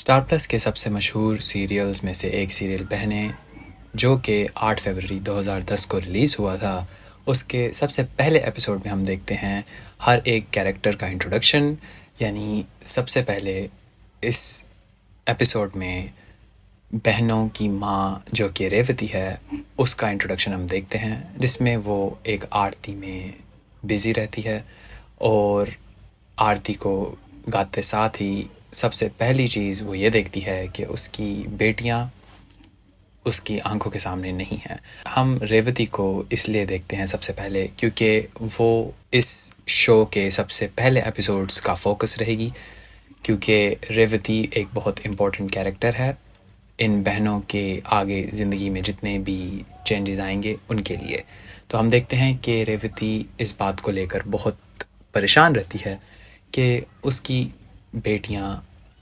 Star plus के सबसे मशहूर सीरियल्स में से एक सीरियल बहनें, जो कि 8 फरवरी 2010 को रिलीज़ हुआ था, उसके सबसे पहले एपिसोड में हम देखते हैं हर एक कैरेक्टर का इंट्रोडक्शन। यानी सबसे पहले इस एपिसोड में बहनों की माँ जो कि रेवती है, उसका इंट्रोडक्शन हम देखते हैं, जिसमें वो एक आरती में बिज़ी रहती है और आरती को गाते साथ ही सबसे पहली चीज़ वो ये देखती है कि उसकी बेटियाँ उसकी आंखों के सामने नहीं हैं। हम रेवती को इसलिए देखते हैं सबसे पहले क्योंकि वो इस शो के सबसे पहले एपिसोड्स का फोकस रहेगी, क्योंकि रेवती एक बहुत इम्पोर्टेंट कैरेक्टर है इन बहनों के आगे ज़िंदगी में जितने भी चेंजेस आएंगे उनके लिए। तो हम देखते हैं कि रेवती इस बात को लेकर बहुत परेशान रहती है कि उसकी बेटियां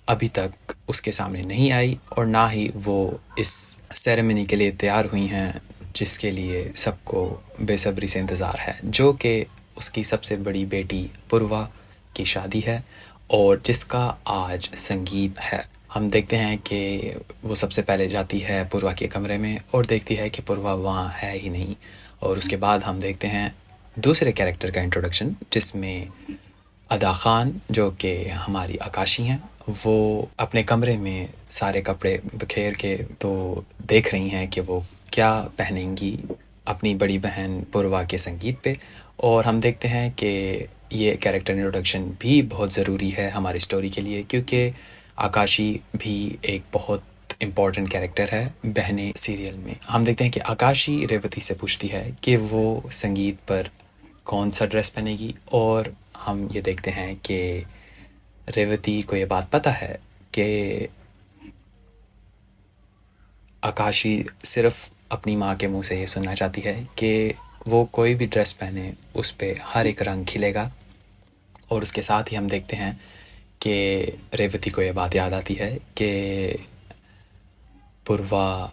अभी तक उसके सामने नहीं आई और ना ही वो इस सेरेमनी के लिए तैयार हुई हैं, जिसके लिए सबको बेसब्री से इंतज़ार है, जो कि उसकी सबसे बड़ी बेटी पूर्वा की शादी है और जिसका आज संगीत है। हम देखते हैं कि वो सबसे पहले जाती है पूर्वा के कमरे में और देखती है कि पूर्वा वहाँ है ही नहीं। और उसके बाद हम देखते हैं दूसरे कैरेक्टर का इंट्रोडक्शन, जिसमें अदा ख़ान जो कि हमारी आकाशी हैं, वो अपने कमरे में सारे कपड़े बिखेर के तो देख रही हैं कि वो क्या पहनेंगी अपनी बड़ी बहन पूर्वा के संगीत पे। और हम देखते हैं कि ये कैरेक्टर इंट्रोडक्शन भी बहुत ज़रूरी है हमारी स्टोरी के लिए, क्योंकि आकाशी भी एक बहुत इम्पॉर्टेंट कैरेक्टर है बहनें सीरियल में। हम देखते हैं कि आकाशी रेवती से पूछती है कि वो संगीत पर कौन सा ड्रेस पहनेगी, और हम ये देखते हैं कि रेवती को ये बात पता है कि आकाशी सिर्फ अपनी माँ के मुंह से ये सुनना चाहती है कि वो कोई भी ड्रेस पहने उस पे हर एक रंग खिलेगा। और उसके साथ ही हम देखते हैं कि रेवती को ये बात याद आती है कि पूर्वा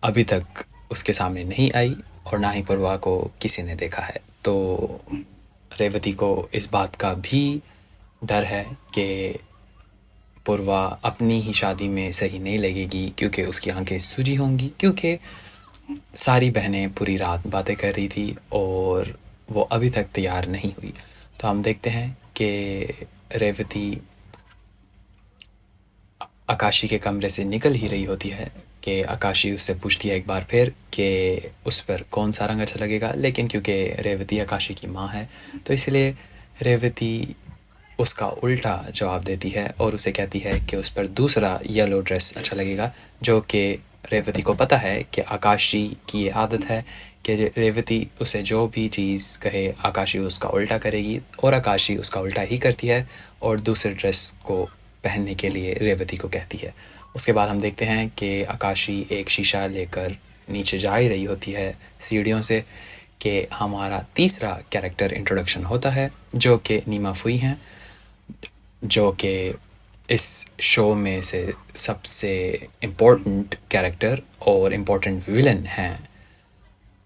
अभी तक उसके सामने नहीं आई और ना ही पूर्वा को किसी ने देखा है। तो रेवती को इस बात का भी डर है कि पूर्वा अपनी ही शादी में सही नहीं लगेगी, क्योंकि उसकी आंखें सूजी होंगी, क्योंकि सारी बहनें पूरी रात बातें कर रही थी और वो अभी तक तैयार नहीं हुई। तो हम देखते हैं कि रेवती आकाशी के कमरे से निकल ही रही होती है कि आकाशी उससे पूछती है एक बार फिर कि उस पर कौन सा रंग अच्छा लगेगा, लेकिन क्योंकि रेवती आकाशी की माँ है तो इसलिए रेवती उसका उल्टा जवाब देती है और उसे कहती है कि उस पर दूसरा येलो ड्रेस अच्छा लगेगा, जो कि रेवती को पता है कि आकाशी की ये आदत है कि रेवती उसे जो भी चीज़ कहे आकाशी उसका उल्टा करेगी, और आकाशी उसका उल्टा ही करती है और दूसरे ड्रेस को पहनने के लिए रेवती को कहती है। उसके बाद हम देखते हैं कि आकाशी एक शीशा लेकर नीचे जा ही रही होती है सीढ़ियों से कि हमारा तीसरा कैरेक्टर इंट्रोडक्शन होता है, जो कि नीमा फुई हैं, जो कि इस शो में से सबसे इम्पोर्टेंट कैरेक्टर और इम्पोर्टेंट विलन हैं।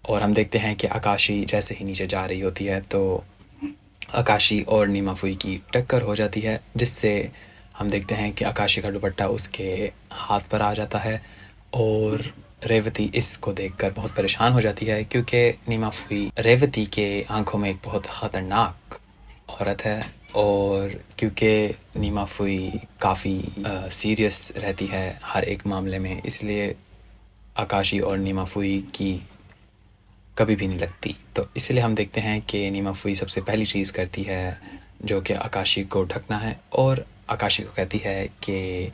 और हम देखते हैं कि आकाशी जैसे ही नीचे जा रही होती है तो आकाशी और नीमा फुई की टक्कर हो जाती है, जिससे हम देखते हैं कि आकाशी का दुपट्टा उसके हाथ पर आ जाता है और रेवती इसको देखकर बहुत परेशान हो जाती है, क्योंकि नीमा फुई रेवती के आंखों में एक बहुत ख़तरनाक औरत है। और क्योंकि नीमा फुई काफ़ी सीरियस रहती है हर एक मामले में, इसलिए आकाशी और नीमा फुई की कभी भी नहीं लगती। तो इसलिए हम देखते हैं कि नीमा फुई सबसे पहली चीज़ करती है जो कि आकाशी को ढकना है, और आकाशी को कहती है कि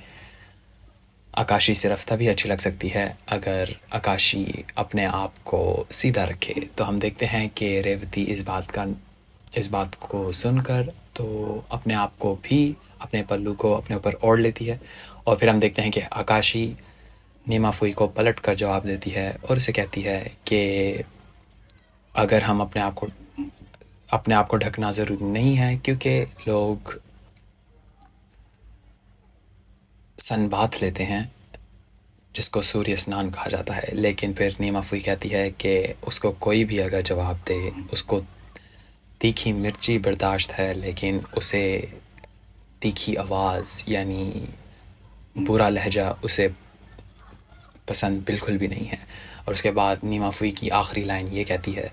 आकाशी सिर्फ तभी अच्छी लग सकती है अगर आकाशी अपने आप को सीधा रखे। तो हम देखते हैं कि रेवती इस बात को सुनकर तो अपने आप को भी, अपने पल्लू को अपने ऊपर ओढ़ लेती है। और फिर हम देखते हैं कि आकाशी नीमा फुई को पलट कर जवाब देती है और उसे कहती है कि अगर हम अपने आप को ढकना ज़रूरी नहीं है, क्योंकि लोग सन बाथ लेते हैं जिसको सूर्य स्नान कहा जाता है। लेकिन फिर नीमा फुई कहती है कि उसको कोई भी अगर जवाब दे, उसको तीखी मिर्ची बर्दाश्त है, लेकिन उसे तीखी आवाज़ यानी बुरा लहजा उसे पसंद बिल्कुल भी नहीं है। और उसके बाद नीमा फुई की आखिरी लाइन ये कहती है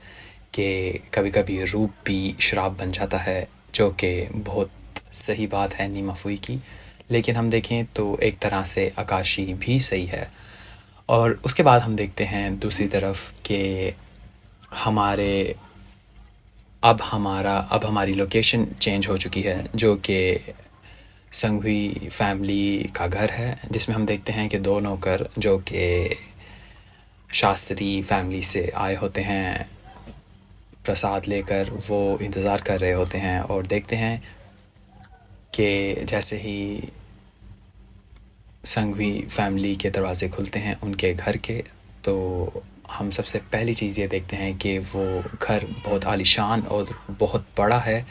कि कभी कभी रूप भी शराब बन जाता है, जो कि बहुत सही बात है नीमा फुई की। लेकिन हम देखें तो एक तरह से आकाशी भी सही है। और उसके बाद हम देखते हैं दूसरी तरफ कि हमारे अब हमारी लोकेशन चेंज हो चुकी है, जो कि संघवी फैमिली का घर है, जिसमें हम देखते हैं कि दो नौकर जो कि शास्त्री फैमिली से आए होते हैं प्रसाद लेकर, वो इंतज़ार कर रहे होते हैं। और देखते हैं कि जैसे ही संघवी फैमिली के दरवाज़े खुलते हैं उनके घर के, तो हम सबसे पहली चीज़ ये देखते हैं कि वो घर बहुत आलीशान और बहुत बड़ा है।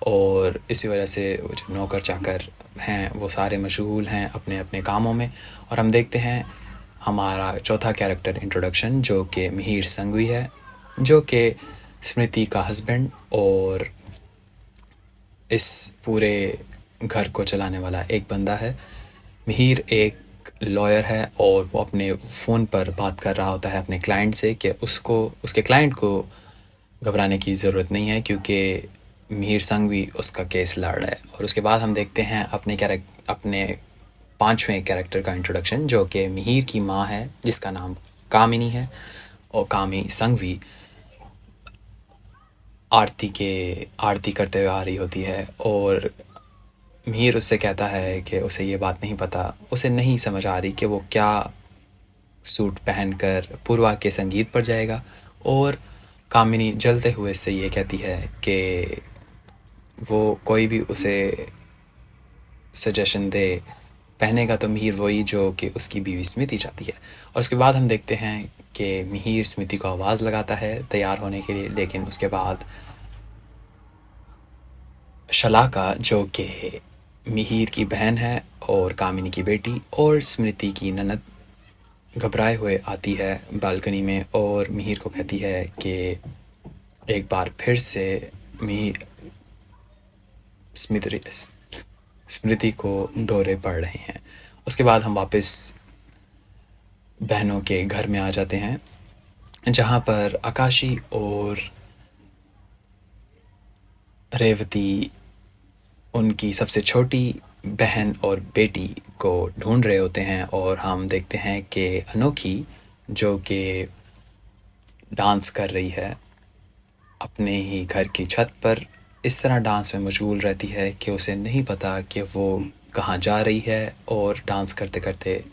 और इसी वजह से जो नौकर चाकर हैं वो सारे मशगूल हैं अपने अपने कामों में। और हम देखते हैं हमारा चौथा कैरेक्टर इंट्रोडक्शन, जो कि मिहिर संघवी है, जो कि स्मृति का हस्बैंड और इस पूरे घर को चलाने वाला एक बंदा है। मिहिर एक लॉयर है और वो अपने फ़ोन पर बात कर रहा होता है अपने क्लाइंट से कि उसके क्लाइंट को घबराने की ज़रूरत नहीं है, क्योंकि मिहिर संघवी उसका केस लड़ रहा है। और उसके बाद हम देखते हैं अपने पांचवें कैरेक्टर का इंट्रोडक्शन, जो कि मिहिर की माँ है, जिसका नाम कामिनी है। और कामी संघवी आरती करते हुए आ रही होती है। और मिहिर उससे कहता है कि उसे ये बात नहीं पता, उसे नहीं समझ आ रही कि वो क्या सूट पहनकर पूर्वा के संगीत पर जाएगा। और कामिनी जलते हुए से ये कहती है कि वो कोई भी उसे सजेशन दे, पहनेगा तो मिहिर वही जो कि उसकी बीवी स्मृति चाहती है। और उसके बाद हम देखते हैं कि मिहिर स्मृति को आवाज़ लगाता है तैयार होने के लिए, लेकिन उसके बाद शलाका, जो कि मिहिर की बहन है और कामिनी की बेटी और स्मृति की ननद, घबराए हुए आती है बालकनी में और मिहिर को कहती है कि एक बार फिर से मिहिर स्मृति को दौरे पड़ रहे हैं। उसके बाद हम वापस बहनों के घर में आ जाते हैं, जहाँ पर आकाशी और रेवती उनकी सबसे छोटी बहन और बेटी को ढूंढ रहे होते हैं। और हम देखते हैं कि अनोखी, जो कि डांस कर रही है अपने ही घर की छत पर, इस तरह डांस में मशगूल रहती है कि उसे नहीं पता कि वो कहाँ जा रही है और डांस करते करते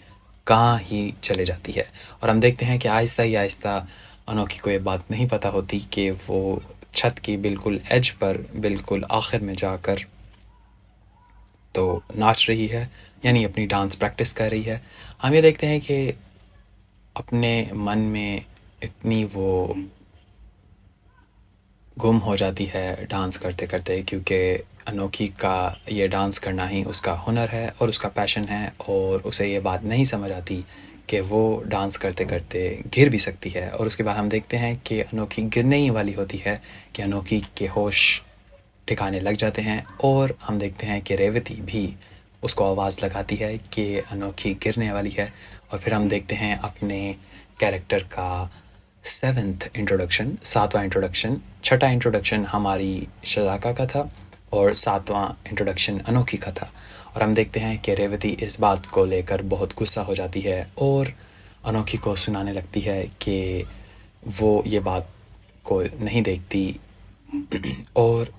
कहाँ ही चले जाती है। और हम देखते हैं कि आहिस्ता ही आहिस्ता अनोखी को ये बात नहीं पता होती कि वो छत की बिल्कुल एज पर, बिल्कुल आखिर में जाकर तो नाच रही है, यानी अपनी डांस प्रैक्टिस कर रही है। हम ये देखते हैं कि अपने मन में इतनी वो गुम हो जाती है डांस करते करते, क्योंकि अनोखी का ये डांस करना ही उसका हुनर है और उसका पैशन है। और उसे ये बात नहीं समझ आती कि वो डांस करते करते गिर भी सकती है। और उसके बाद हम देखते हैं कि अनोखी गिरने ही वाली होती है कि अनोखी के होश ठिकाने लग जाते हैं। और हम देखते हैं कि रेवती भी उसको आवाज़ लगाती है कि अनोखी गिरने वाली है। और फिर हम देखते हैं अपने कैरेक्टर का सातवां इंट्रोडक्शन। छठा इंट्रोडक्शन हमारी शलाका का था और सातवां इंट्रोडक्शन अनोखी का था। और हम देखते हैं कि रेवती इस बात को लेकर बहुत गुस्सा हो जाती है और अनोखी को सुनाने लगती है कि वो ये बात को नहीं देखती और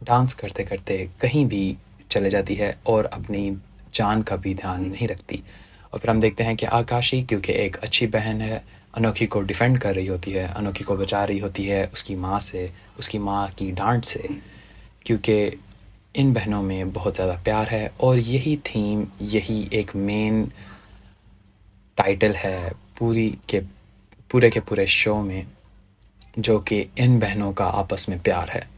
डांस करते करते कहीं भी चले जाती है और अपनी जान का भी ध्यान नहीं रखती। और फिर हम देखते हैं कि आकाशी, क्योंकि एक अच्छी बहन है, अनोखी को डिफेंड कर रही होती है, अनोखी को बचा रही होती है उसकी माँ से, उसकी माँ की डांट से, क्योंकि इन बहनों में बहुत ज़्यादा प्यार है। और यही थीम, यही एक मेन टाइटल है पूरे के पूरे शो में, जो कि इन बहनों का आपस में प्यार है।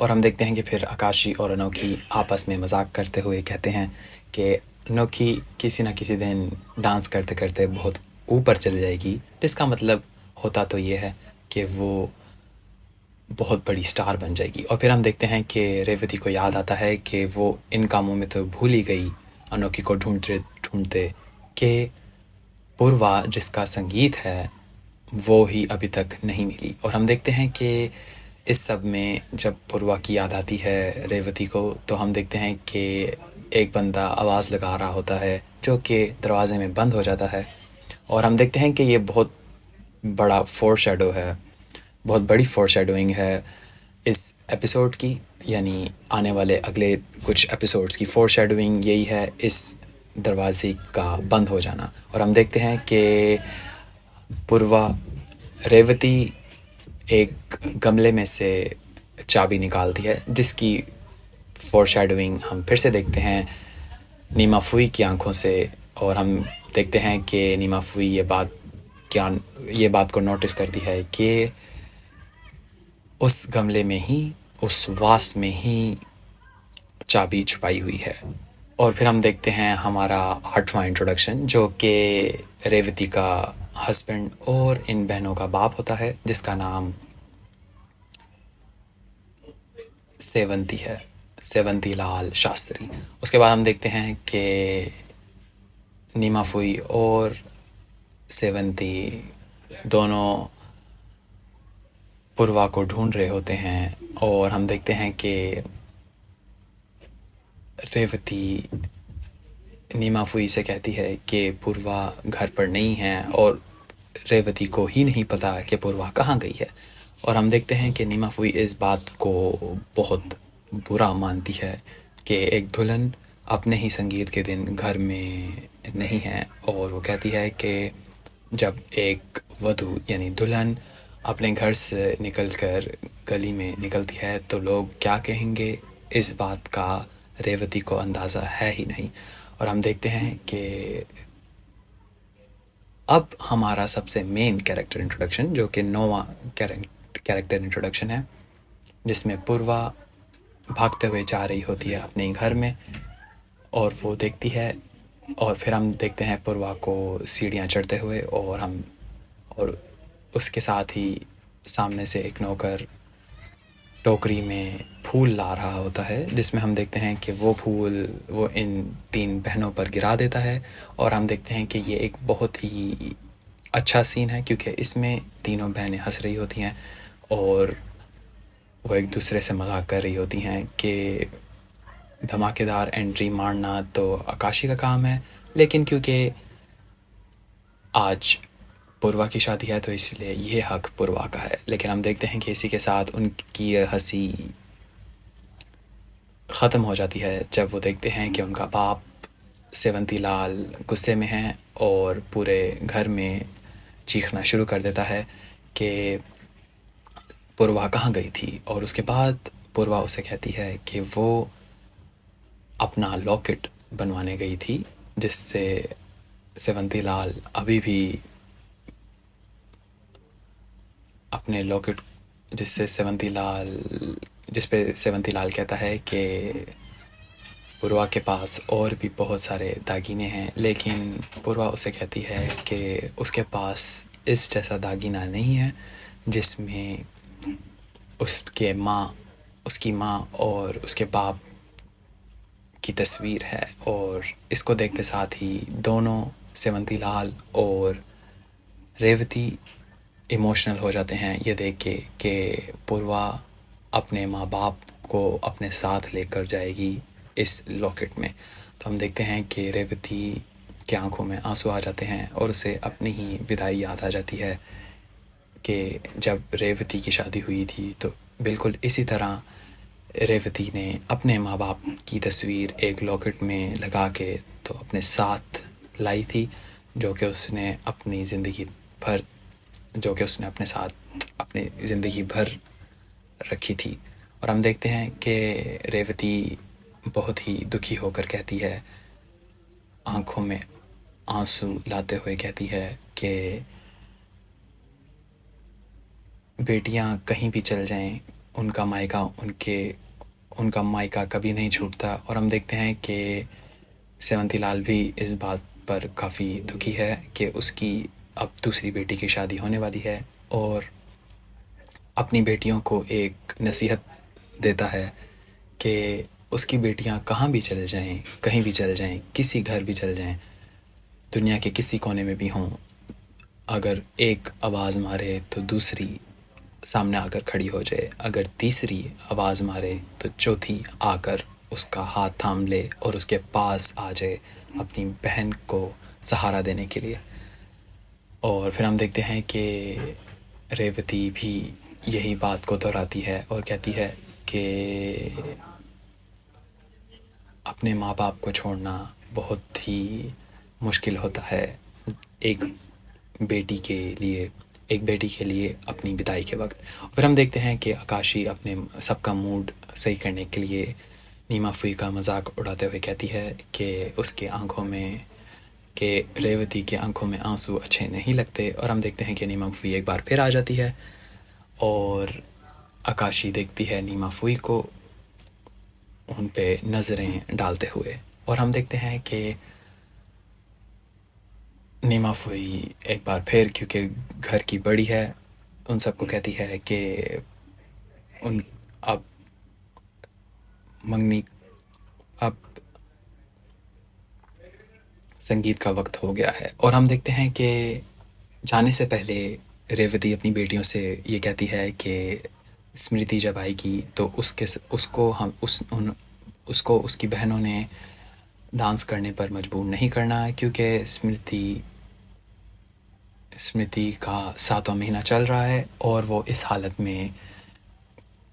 और हम देखते हैं कि फिर आकाशी और अनोखी आपस में मजाक करते हुए कहते हैं कि अनोखी किसी ना किसी दिन डांस करते करते बहुत ऊपर चली जाएगी, जिसका मतलब होता तो ये है कि वो बहुत बड़ी स्टार बन जाएगी। और फिर हम देखते हैं कि रेवती को याद आता है कि वो इन कामों में तो भूल ही गई अनोखी को ढूंढते ढूंढते कि पूर्वा जिसका संगीत है वो ही अभी तक नहीं मिली। और हम देखते हैं कि इस सब में जब पूर्वा की याद आती है रेवती को, तो हम देखते हैं कि एक बंदा आवाज़ लगा रहा होता है जो कि दरवाज़े में बंद हो जाता है। और हम देखते हैं कि ये बहुत बड़ा फोरशैडो है, बहुत बड़ी फोरशैडोइंग है इस एपिसोड की, यानी आने वाले अगले कुछ एपिसोड्स की फोरशैडोइंग यही है, इस दरवाजे का बंद हो जाना। और हम देखते हैं कि पूर्वा रेवती एक गमले में से चाबी निकालती है, जिसकी फोरशैडोइंग हम फिर से देखते हैं नीमा फुई की आंखों से। और हम देखते हैं कि नीमा फुई ये बात को नोटिस करती है कि उस गमले में ही, उस वास में ही चाबी छुपाई हुई है। और फिर हम देखते हैं हमारा 8वां इंट्रोडक्शन, जो कि रेवती का हस्बैंड और इन बहनों का बाप होता है, जिसका नाम सेवंती है, सेवंती लाल शास्त्री। उसके बाद हम देखते हैं कि नीमा फुई और सेवंती दोनों पूर्वा को ढूंढ रहे होते हैं। और हम देखते हैं कि रेवती नीमा फुई से कहती है कि पूर्वा घर पर नहीं है, और रेवती को ही नहीं पता कि पूर्वा कहाँ गई है। और हम देखते हैं कि नीमा फुई इस बात को बहुत बुरा मानती है कि एक दुल्हन अपने ही संगीत के दिन घर में नहीं है। और वो कहती है कि जब एक वधू यानी दुल्हन अपने घर से निकलकर गली में निकलती है तो लोग क्या कहेंगे, इस बात का रेवती को अंदाज़ा है ही नहीं। और हम देखते हैं कि अब हमारा सबसे मेन कैरेक्टर इंट्रोडक्शन, जो कि 9वां कैरेक्टर इंट्रोडक्शन है, जिसमें पूर्वा भागते हुए जा रही होती है अपने घर में, और वो देखती है। और फिर हम देखते हैं पूर्वा को सीढ़ियाँ चढ़ते हुए, और उसके साथ ही सामने से एक नौकर टोकरी में फूल ला रहा होता है, जिसमें हम देखते हैं कि वो फूल वो इन 3 बहनों पर गिरा देता है। और हम देखते हैं कि ये एक बहुत ही अच्छा सीन है, क्योंकि इसमें तीनों बहनें हंस रही होती हैं और वो एक दूसरे से मजाक कर रही होती हैं कि धमाकेदार एंट्री मारना तो आकाशी का काम है, लेकिन क्योंकि आज पूर्वा की शादी है तो इसलिए ये हक पूर्वा का है। लेकिन हम देखते हैं कि इसी के साथ उनकी ये हंसी ख़त्म हो जाती है जब वो देखते हैं कि उनका बाप सेवंती लाल गुस्से में है और पूरे घर में चीखना शुरू कर देता है कि पूर्वा कहाँ गई थी। और उसके बाद पूर्वा उसे कहती है कि वो अपना लॉकेट बनवाने गई थी, जिससे सेवंती लाल अभी भी अपने लॉकेट जिस पे सेवंती लाल कहता है कि पूर्वा के पास और भी बहुत सारे दागीने हैं, लेकिन पूर्वा उसे कहती है कि उसके पास इस जैसा दागीना नहीं है जिसमें उसकी माँ और उसके बाप की तस्वीर है। और इसको देखते साथ ही दोनों सेवंती लाल और रेवती इमोशनल हो जाते हैं ये देख के कि पूर्वा अपने माँ बाप को अपने साथ लेकर जाएगी इस लॉकेट में। तो हम देखते हैं कि रेवती की आंखों में आंसू आ जाते हैं और उसे अपनी ही विदाई याद आ जाती है कि जब रेवती की शादी हुई थी तो बिल्कुल इसी तरह रेवती ने अपने माँ बाप की तस्वीर एक लॉकेट में लगा के तो अपने साथ लाई थी, जो कि उसने अपनी साथ अपनी ज़िंदगी भर रखी थी। और हम देखते हैं कि रेवती बहुत ही दुखी होकर कहती है, आंखों में आंसू लाते हुए कहती है कि बेटियां कहीं भी चल जाएं, उनका मायका कभी नहीं छूटता। और हम देखते हैं कि सेवंती लाल भी इस बात पर काफ़ी दुखी है कि उसकी अब दूसरी बेटी की शादी होने वाली है, और अपनी बेटियों को एक नसीहत देता है कि उसकी बेटियां कहाँ भी चल जाएं, कहीं भी चल जाएं, किसी घर भी चल जाएं, दुनिया के किसी कोने में भी हों, अगर एक आवाज़ मारे तो दूसरी सामने आकर खड़ी हो जाए, अगर तीसरी आवाज़ मारे तो चौथी आकर उसका हाथ थाम ले और उसके पास आ जाए अपनी बहन को सहारा देने के लिए। और फिर हम देखते हैं कि रेवती भी यही बात को दोहराती है और कहती है कि अपने माँ बाप को छोड़ना बहुत ही मुश्किल होता है एक बेटी के लिए, एक बेटी के लिए अपनी विदाई के वक्त। फिर हम देखते हैं कि आकाशी अपने सबका मूड सही करने के लिए नीमा फुई का मजाक उड़ाते हुए कहती है कि उसके आंखों में, कि रेवती के आंखों में आंसू अच्छे नहीं लगते। और हम देखते हैं कि नीमा फुई एक बार फिर आ जाती है और आकाशी देखती है नीमा फुई को उन पे नज़रें डालते हुए। और हम देखते हैं कि नीमा फुई एक बार फिर, क्योंकि घर की बड़ी है, उन सबको कहती है कि उन अब मंगनी, अब संगीत का वक्त हो गया है। और हम देखते हैं कि जाने से पहले रेवती अपनी बेटियों से ये कहती है कि स्मृति जब आएगी तो उसको हम उसको उसकी बहनों ने डांस करने पर मजबूर नहीं करना है, क्योंकि स्मृति का 7वां महीना चल रहा है और वो इस हालत में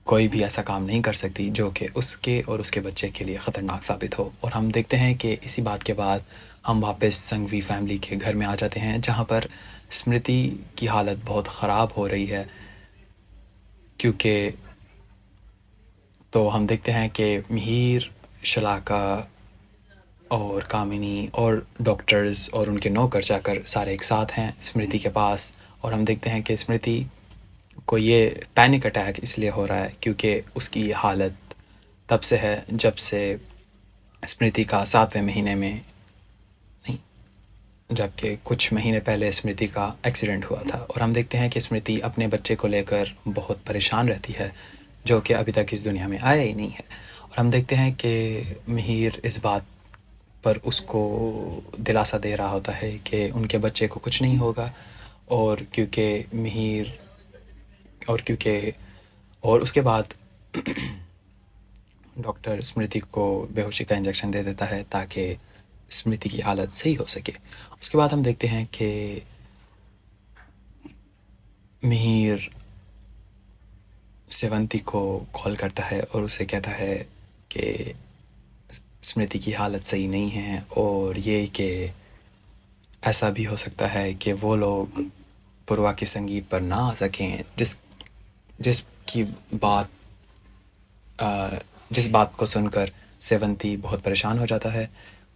कोई भी ऐसा काम नहीं कर सकती जो कि उसके और उसके बच्चे के लिए ख़तरनाक साबित हो। और हम देखते हैं कि इसी बात के बाद हम वापस संघवी फैमिली के घर में आ जाते हैं, जहाँ पर स्मृति की हालत बहुत ख़राब हो रही है, क्योंकि तो हम देखते हैं कि मिहिर, शलाका और कामिनी और डॉक्टर्स और उनके नौकर जाकर सारे एक साथ हैं स्मृति के पास। और हम देखते हैं कि स्मृति को ये पैनिक अटैक इसलिए हो रहा है क्योंकि उसकी हालत तब से है जब से स्मृति का 7वें महीने में नहीं, जबकि कुछ महीने पहले स्मृति का एक्सीडेंट हुआ था। और हम देखते हैं कि स्मृति अपने बच्चे को लेकर बहुत परेशान रहती है, जो कि अभी तक इस दुनिया में आया ही नहीं है। और हम देखते हैं कि मिहिर इस बात पर उसको दिलासा दे रहा होता है कि उनके बच्चे को कुछ नहीं होगा। और क्योंकि मिहिर और क्योंकि और उसके बाद डॉक्टर स्मृति को बेहोशी का इंजेक्शन दे देता है ताकि स्मृति की हालत सही हो सके। उसके बाद हम देखते हैं कि मिहिर सेवंती को कॉल करता है और उसे कहता है कि स्मृति की हालत सही नहीं है और ये कि ऐसा भी हो सकता है कि वो लोग पूर्वा के संगीत पर ना आ सकें, जिसकी बात जिस बात को सुनकर सेवंती बहुत परेशान हो जाता है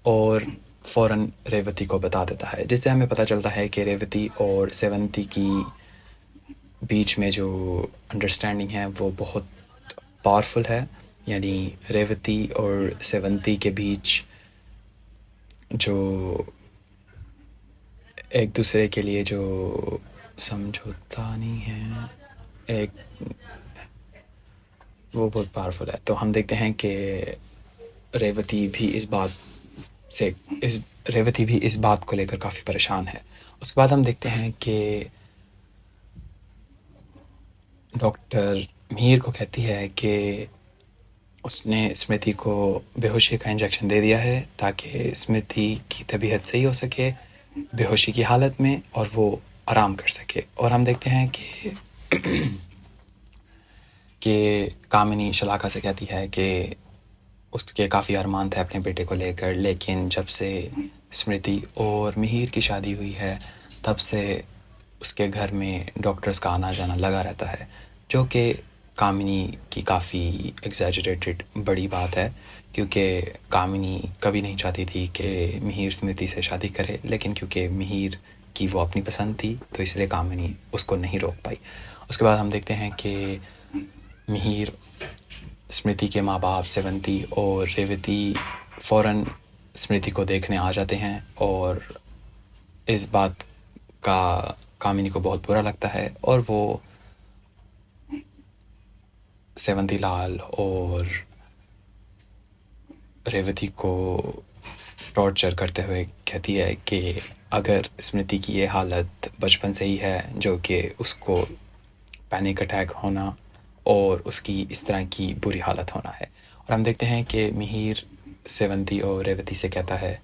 और फ़ौरन रेवती को बता देता है, जिससे हमें पता चलता है कि रेवती और सेवंती की बीच में जो अंडरस्टैंडिंग है वो बहुत पावरफुल है। यानी रेवती और सेवंती के बीच जो एक दूसरे के लिए जो समझौता नहीं है, एक वो बहुत पावरफुल है। तो हम देखते हैं कि रेवती भी इस बात से इस रेवती भी इस बात को लेकर काफ़ी परेशान है। उसके बाद हम देखते हैं कि डॉक्टर मीर को कहती है कि उसने स्मृति को बेहोशी का इंजेक्शन दे दिया है ताकि स्मृति की तबीयत सही हो सके बेहोशी की हालत में और वो आराम कर सके। और हम देखते हैं कि कामिनी शलाका से कहती है कि उसके काफ़ी अरमान थे अपने बेटे को लेकर, लेकिन जब से स्मृति और मिहिर की शादी हुई है तब से उसके घर में डॉक्टर्स का आना जाना लगा रहता है, जो कि कामिनी की काफ़ी एग्जैजरेटेड बड़ी बात है, क्योंकि कामिनी कभी नहीं चाहती थी कि मिहिर स्मृति से शादी करे, लेकिन क्योंकि मिहिर की वो अपनी पसंद थी तो इसलिए कामिनी उसको नहीं रोक पाई। उसके बाद हम देखते हैं कि मिहिर, स्मृति के माँ बाप सेवंती और रेवती फ़ौरन स्मृति को देखने आ जाते हैं और इस बात का कामिनी को बहुत बुरा लगता है और वो सेवंती लाल और रेवती को टॉर्चर करते हुए कहती है कि अगर स्मृति की ये हालत बचपन से ही है, जो कि उसको पैनिक अटैक होना और उसकी इस तरह की बुरी हालत होना है। और हम देखते हैं कि मिहिर सेवंती और रेवती से कहता है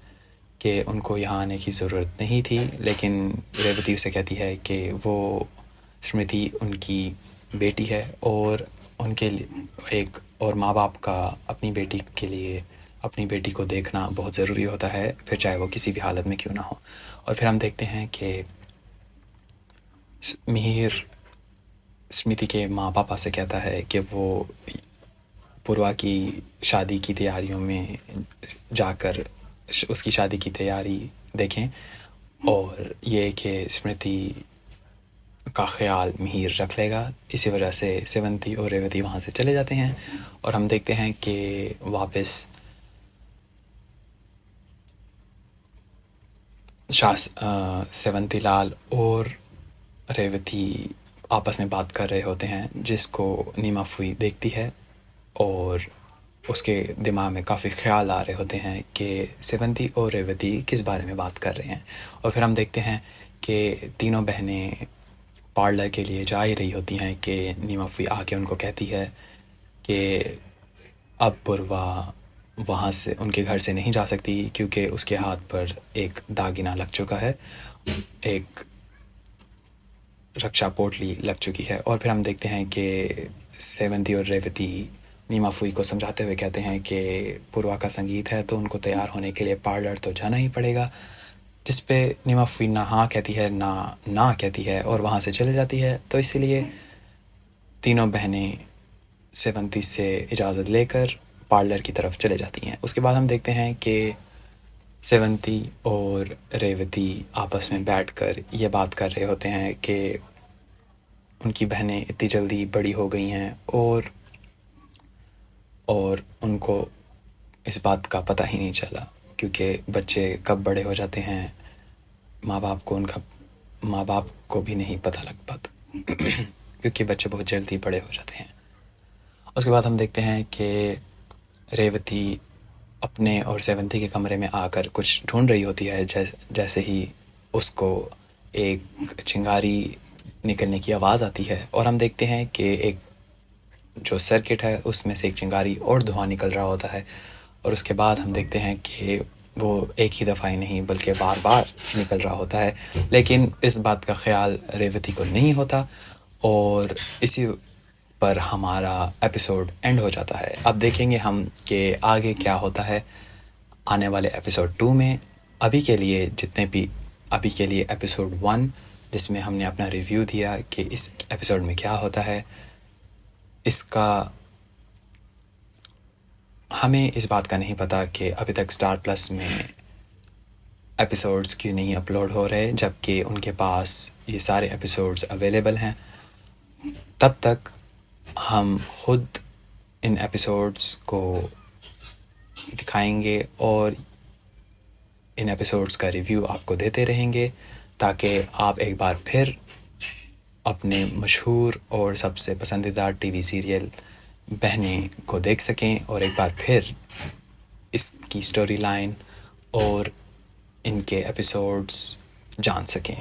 कि उनको यहाँ आने की ज़रूरत नहीं थी, लेकिन रेवती उसे कहती है कि वो स्मृति उनकी बेटी है और उनके लिए एक और माँ बाप का अपनी बेटी के लिए अपनी बेटी को देखना बहुत ज़रूरी होता है, फिर चाहे वो किसी भी हालत में क्यों ना हो। और फिर हम देखते हैं कि मिहिर स्मृति के माँ पापा से कहता है कि वो पूर्वा की शादी की तैयारियों में जाकर उसकी शादी की तैयारी देखें, और ये कि स्मृति का ख्याल मिहिर रख लेगा। इसी वजह से सेवंती और रेवती वहाँ से चले जाते हैं और हम देखते हैं कि वापस सेवंती लाल और रेवती आपस में बात कर रहे होते हैं, जिसको नीमा फुई देखती है और उसके दिमाग में काफ़ी ख्याल आ रहे होते हैं कि सेवंती और रेवती किस बारे में बात कर रहे हैं। और फिर हम देखते हैं कि तीनों बहनें पार्लर के लिए जा ही रही होती हैं कि नीमा फुई आके उनको कहती है कि अब पूर्वा वहाँ से उनके घर से नहीं जा सकती क्योंकि उसके हाथ पर एक दागिना लग चुका है, एक रक्षा पोटली लग चुकी है। और फिर हम देखते हैं कि सेवंती और रेवती नीमा फुई को समझाते हुए कहते हैं कि पूर्वा का संगीत है तो उनको तैयार होने के लिए पार्लर तो जाना ही पड़ेगा, जिस पे नीमा फुई ना हाँ कहती है ना कहती है और वहाँ से चले जाती है। तो इसीलिए तीनों बहनें सेवंती से इजाज़त लेकर पार्लर की तरफ चले जाती हैं। उसके बाद हम देखते हैं कि सेवंती और रेवती आपस में बैठकर ये बात कर रहे होते हैं कि उनकी बहनें इतनी जल्दी बड़ी हो गई हैं और उनको इस बात का पता ही नहीं चला, क्योंकि बच्चे कब बड़े हो जाते हैं माँ बाप को भी नहीं पता लग पाता क्योंकि बच्चे बहुत जल्दी बड़े हो जाते हैं। उसके बाद हम देखते हैं कि रेवती अपने और सेवंती के कमरे में आकर कुछ ढूंढ रही होती है। जैसे ही उसको एक चिंगारी निकलने की आवाज़ आती है और हम देखते हैं कि एक जो सर्किट है उसमें से एक चिंगारी और धुआं निकल रहा होता है। और उसके बाद हम देखते हैं कि वो एक ही दफ़ा ही नहीं बल्कि बार बार निकल रहा होता है, लेकिन इस बात का ख्याल रेवती को नहीं होता और इसी पर हमारा एपिसोड एंड हो जाता है। अब देखेंगे हम कि आगे क्या होता है आने वाले एपिसोड 2 में। अभी के लिए एपिसोड 1, जिसमें हमने अपना रिव्यू दिया कि इस एपिसोड में क्या होता है, इसका हमें इस बात का नहीं पता कि अभी तक स्टार प्लस में एपिसोड्स क्यों नहीं अपलोड हो रहे, जबकि उनके पास ये सारे एपिसोड्स अवेलेबल हैं। तब तक हम खुद इन एपिसोड्स को दिखाएंगे और इन एपिसोड्स का रिव्यू आपको देते रहेंगे, ताकि आप एक बार फिर अपने मशहूर और सबसे पसंदीदा टीवी सीरियल बहनें को देख सकें और एक बार फिर इसकी स्टोरी लाइन और इनके एपिसोड्स जान सकें।